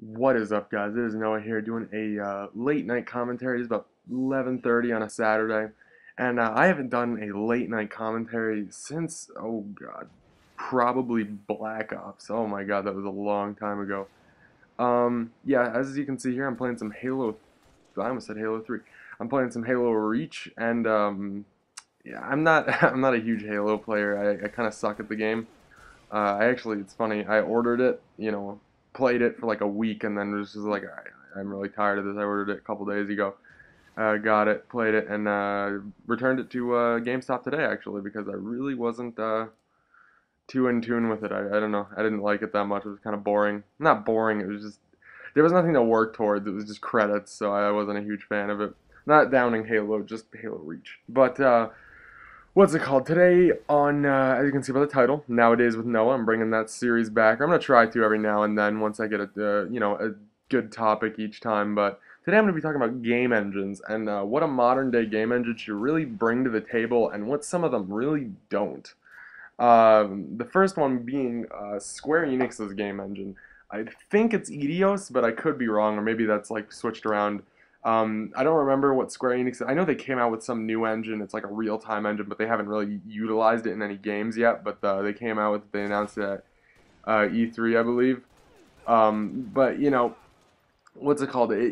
What is up, guys? It is Noah here doing a late night commentary. It's about 11:30 on a Saturday, and I haven't done a late night commentary since, oh God, probably Black Ops. Oh my God, that was a long time ago. Yeah, as you can see here, I'm playing some Halo. I almost said Halo 3. I'm playing some Halo Reach, and yeah, I'm not I'm not a huge Halo player. I kind of suck at the game. It's funny. I ordered it, played it for like a week, and then was just like, I'm really tired of this. I ordered it a couple days ago. Got it, played it, and returned it to GameStop today actually because I really wasn't too in tune with it. I don't know. I didn't like it that much. It was kind of boring. Not boring. It was just there was nothing to work towards. It was just credits, so I wasn't a huge fan of it. Not downing Halo, just Halo Reach. But what's it called? Today on, as you can see by the title, Nowadays with Noah, I'm bringing that series back. I'm gonna try to every now and then once I get a good topic each time. But today I'm gonna be talking about game engines and what a modern day game engine should really bring to the table and what some of them really don't. The first one being Square Enix's game engine. I think it's Eidos, but I could be wrong, or maybe that's like switched around. I don't remember what Square Enix. I know they came out with some new engine. It's like a real-time engine, but they haven't really utilized it in any games yet. But they came out with. They announced it at E3, I believe. But what's it called? Their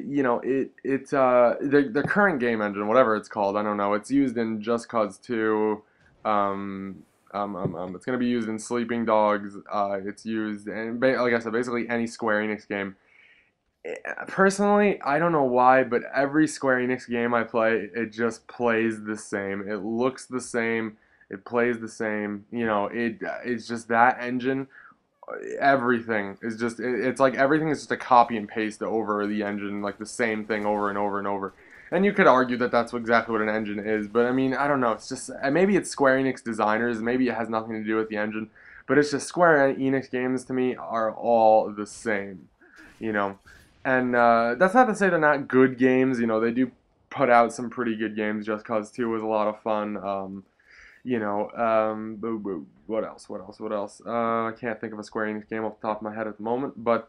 current game engine, whatever it's called. I don't know. It's used in Just Cause 2. It's going to be used in Sleeping Dogs. It's used in, like I said, basically any Square Enix game. Personally, I don't know why, but every Square Enix game I play, it just plays the same. It looks the same. It plays the same. It's just that engine. Everything is just. It's like everything is just a copy and paste over the engine, like the same thing over and over and over. And you could argue that that's exactly what an engine is, but I mean, I don't know. It's just maybe it's Square Enix designers. Maybe it has nothing to do with the engine, but it's just Square Enix games to me are all the same. You know. And that's not to say they're not good games. They do put out some pretty good games. Just Cause 2 was a lot of fun. What else? What else? What else? I can't think of a Square Enix game off the top of my head at the moment. But,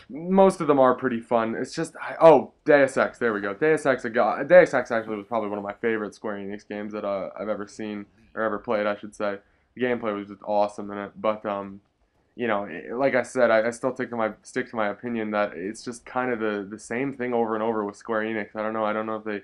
most of them are pretty fun. It's just, oh, Deus Ex. There we go. Deus Ex actually was probably one of my favorite Square Enix games that I've ever seen, or ever played, I should say. The gameplay was just awesome in it. But, like I said, I still stick to my opinion that it's just kind of the same thing over and over with Square Enix. I don't know. I don't know if they,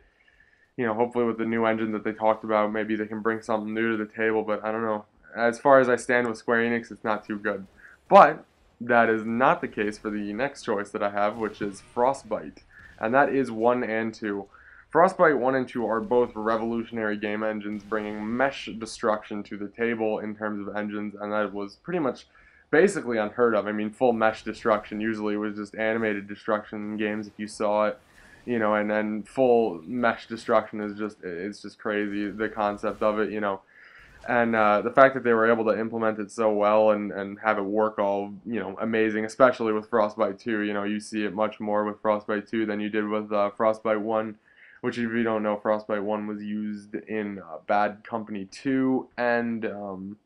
hopefully with the new engine that they talked about, maybe they can bring something new to the table. But I don't know. As far as I stand with Square Enix, it's not too good. But that is not the case for the next choice that I have, which is Frostbite, and that is 1 and 2. Frostbite 1 and 2 are both revolutionary game engines, bringing mesh destruction to the table in terms of engines, and that was pretty much basically unheard of. I mean, full mesh destruction usually was just animated destruction in games if you saw it, and then full mesh destruction is just crazy, the concept of it, and the fact that they were able to implement it so well and have it work all, amazing, especially with Frostbite 2. You see it much more with Frostbite 2 than you did with Frostbite 1, which, if you don't know, Frostbite 1 was used in Bad Company 2 and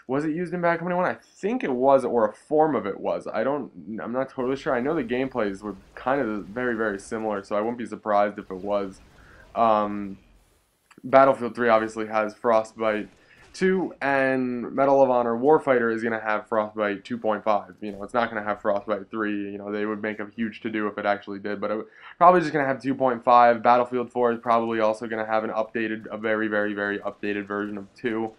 was it used in Bad Company 1? I think it was, or a form of it was. I'm not totally sure. I know the gameplays were kind of very, very similar, so I wouldn't be surprised if it was. Um, Battlefield 3 obviously has Frostbite 2, and Medal of Honor Warfighter is going to have Frostbite 2.5. It's not going to have Frostbite 3. They would make a huge to-do if it actually did, but probably just going to have 2.5. Battlefield 4 is probably also going to have a very, very, very updated version of 2.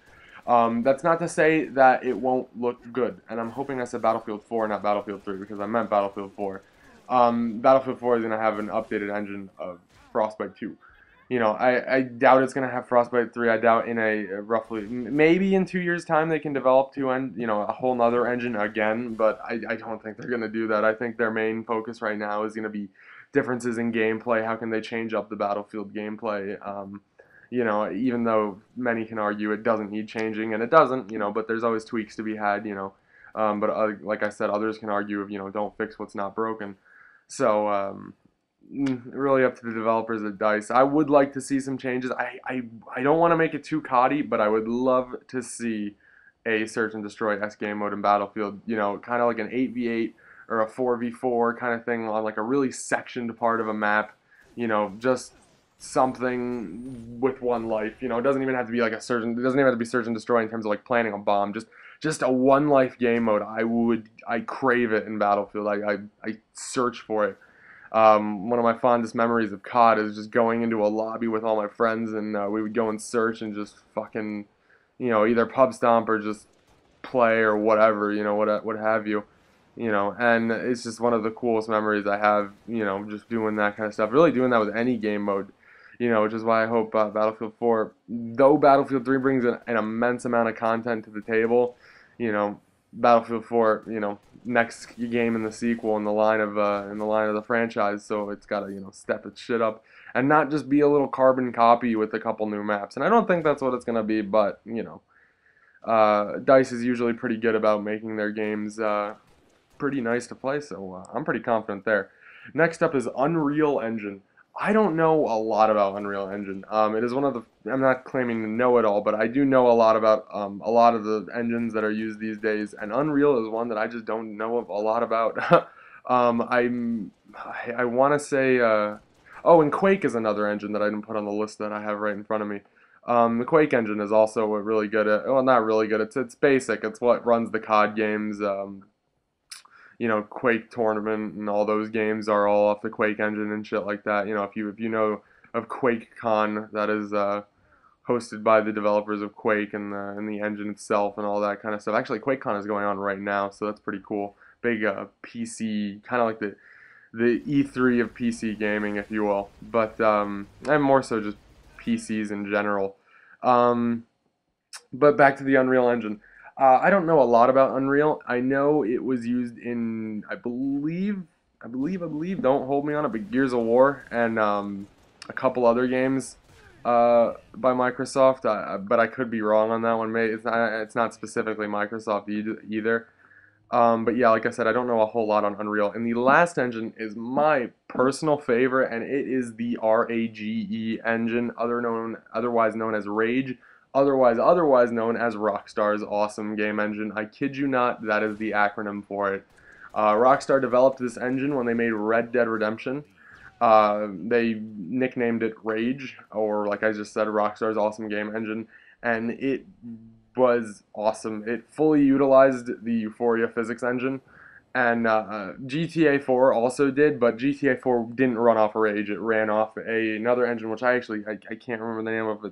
That's not to say that it won't look good, and I'm hoping I said Battlefield 4, not Battlefield 3, because I meant Battlefield 4. Battlefield 4 is going to have an updated engine of Frostbite 2. I doubt it's going to have Frostbite 3. I doubt in maybe in 2 years' time they can develop a whole nother engine again, but I don't think they're going to do that. I think their main focus right now is going to be differences in gameplay. How can they change up the Battlefield gameplay? Even though many can argue it doesn't need changing, and it doesn't, but there's always tweaks to be had, but like I said, others can argue if, don't fix what's not broken. So, really up to the developers at DICE. I would like to see some changes. I don't want to make it too coddy, but I would love to see a search and destroy S game mode in Battlefield, kind of like an 8v8 or a 4v4 kind of thing on like a really sectioned part of a map. Just something with one life. It doesn't even have to be like a search. It doesn't even have to be search and destroy in terms of like planting a bomb. Just a one life game mode. I crave it in Battlefield. I search for it. One of my fondest memories of COD is just going into a lobby with all my friends, and we would go and search and just fucking, either pub stomp or just play or whatever, what have you. And it's just one of the coolest memories I have, just doing that kind of stuff. Really doing that with any game mode, which is why I hope Battlefield 4, though Battlefield 3 brings an immense amount of content to the table, you know, Battlefield 4, next game in the sequel in the line of the franchise, so it's got to, step its shit up and not just be a little carbon copy with a couple new maps. And I don't think that's what it's going to be, but, DICE is usually pretty good about making their games pretty nice to play, so I'm pretty confident there. Next up is Unreal Engine. I don't know a lot about Unreal Engine. It is one of the, I'm not claiming to know it all, but I do know a lot about a lot of the engines that are used these days, and Unreal is one that I just don't know a lot about. I want to say, oh, and Quake is another engine that I didn't put on the list that I have right in front of me. The Quake engine is also really good at, well, not really good, it's basic, it's what runs the COD games. Quake Tournament and all those games are all off the Quake engine and shit like that. If you know of QuakeCon, that is hosted by the developers of Quake and the engine itself and all that kind of stuff. Actually, QuakeCon is going on right now, so that's pretty cool. Big PC, kind of like the E3 of PC gaming, if you will. But and more so just PCs in general. But back to the Unreal Engine. I don't know a lot about Unreal. I know it was used in, don't hold me on it, but Gears of War and a couple other games by Microsoft. But I could be wrong on that one. Maybe it's not specifically Microsoft either. But yeah, like I said, I don't know a whole lot on Unreal. And the last engine is my personal favorite, and it is the RAGE engine, otherwise known as Rage, otherwise known as Rockstar's awesome game engine. I kid you not, that is the acronym for it. Rockstar developed this engine when they made Red Dead Redemption. They nicknamed it Rage, or like I just said, Rockstar's awesome game engine, and it was awesome. It fully utilized the Euphoria physics engine, and GTA 4 also did, but GTA 4 didn't run off Rage. It ran off another engine, which I can't remember the name of.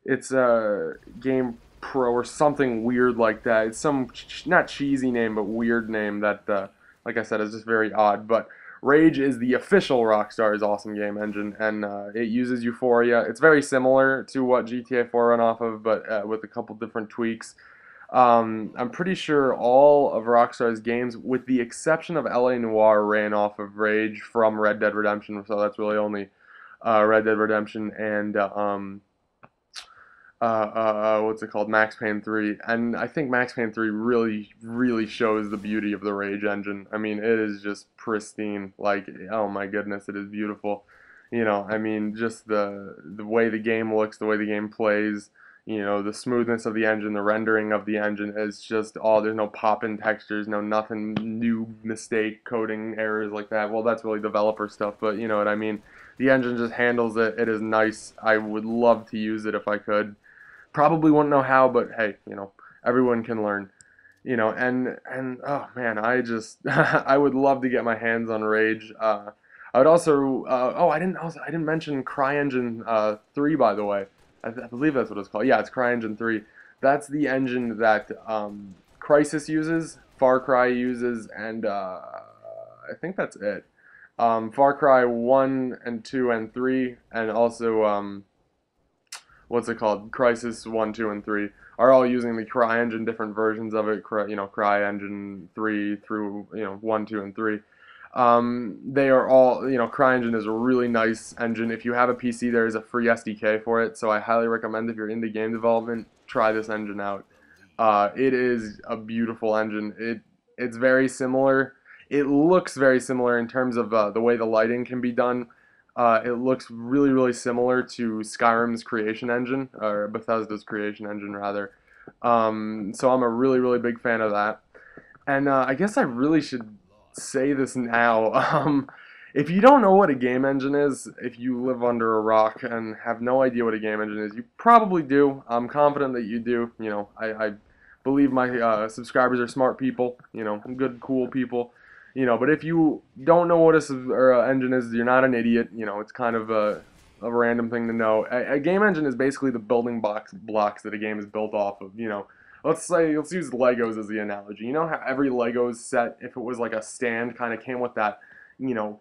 It's a Game Pro or something weird like that. It's some not cheesy name, but weird name that, like I said, is just very odd. But Rage is the official Rockstar's awesome game engine, and it uses Euphoria. It's very similar to what GTA 4 ran off of, but with a couple different tweaks. I'm pretty sure all of Rockstar's games, with the exception of LA Noire, ran off of Rage from Red Dead Redemption. So that's really only Red Dead Redemption and what's it called? Max Payne 3. And I think Max Payne 3 really, really shows the beauty of the Rage engine. I mean, it is just pristine. Like, oh my goodness, it is beautiful. I mean, just the way the game looks, the way the game plays, the smoothness of the engine, the rendering of the engine is just, there's no pop-in textures, no nothing new mistake, coding errors like that. Well, that's really developer stuff, but you know what I mean. The engine just handles it. It is nice. I would love to use it if I could. Probably wouldn't know how, but hey, everyone can learn. And oh man, I would love to get my hands on Rage. I would also I didn't mention CryEngine 3, by the way. I believe that's what it's called. Yeah, it's CryEngine 3. That's the engine that Crysis uses, Far Cry uses, and I think that's it. Far Cry 1 and 2 and 3, and also what's it called? Crysis 1, 2, and 3 are all using the CryEngine, different versions of it, CryEngine 3 through, 1, 2, and 3. They are all, CryEngine is a really nice engine. If you have a PC, there is a free SDK for it, so I highly recommend if you're into game development, try this engine out. It is a beautiful engine. It's very similar. It looks very similar in terms of the way the lighting can be done. It looks really, really similar to Skyrim's creation engine, or Bethesda's creation engine, rather. So I'm a really, really big fan of that. And I guess I really should say this now. If you don't know what a game engine is, if you live under a rock and have no idea what a game engine is, you probably do. I'm confident that you do. I believe my subscribers are smart people, good, cool people. But if you don't know what a engine is, you're not an idiot. It's kind of a random thing to know. A game engine is basically the building blocks that a game is built off of. Let's use Legos as the analogy. You know how every Legos set, if it was like a stand, kind of came with that, you know,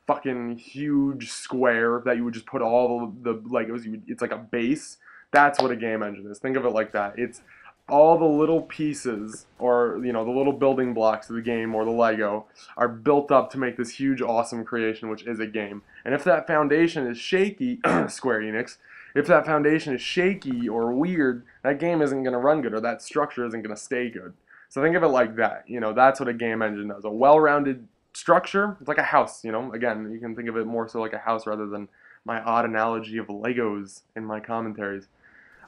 fucking huge square that you would just put all the Legos. It's like a base. That's what a game engine is. Think of it like that. It's all the little pieces, or the little building blocks of the game or the Lego, are built up to make this huge, awesome creation, which is a game. And if that foundation is shaky, Square Enix, if that foundation is shaky or weird, that game isn't going to run good, or that structure isn't going to stay good. So think of it like that. That's what a game engine does. A well-rounded structure, it's like a house. Again, you can think of it more so like a house rather than my odd analogy of Legos in my commentaries.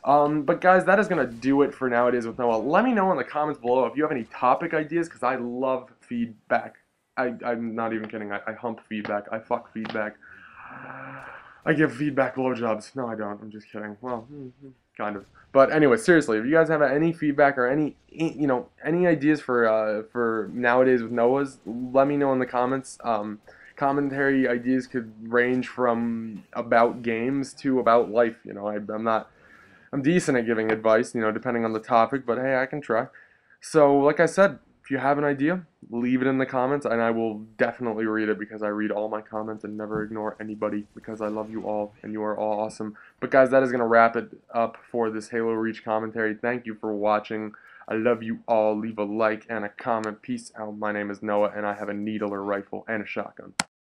But guys, that is going to do it for Nowadays with Noah. Let me know in the comments below if you have any topic ideas, because I love feedback. I'm not even kidding. I hump feedback. I fuck feedback. I give feedback blowjobs. No, I don't. I'm just kidding. Well, kind of. But anyway, seriously, if you guys have any feedback or any ideas for Nowadays with Noah's, let me know in the comments. Commentary ideas could range from about games to about life. I'm decent at giving advice, depending on the topic, but hey, I can try. So, like I said, if you have an idea, leave it in the comments, and I will definitely read it, because I read all my comments and never ignore anybody, because I love you all, and you are all awesome. But guys, that is going to wrap it up for this Halo Reach commentary. Thank you for watching. I love you all. Leave a like and a comment. Peace out. My name is Noah, and I have a needler rifle and a shotgun.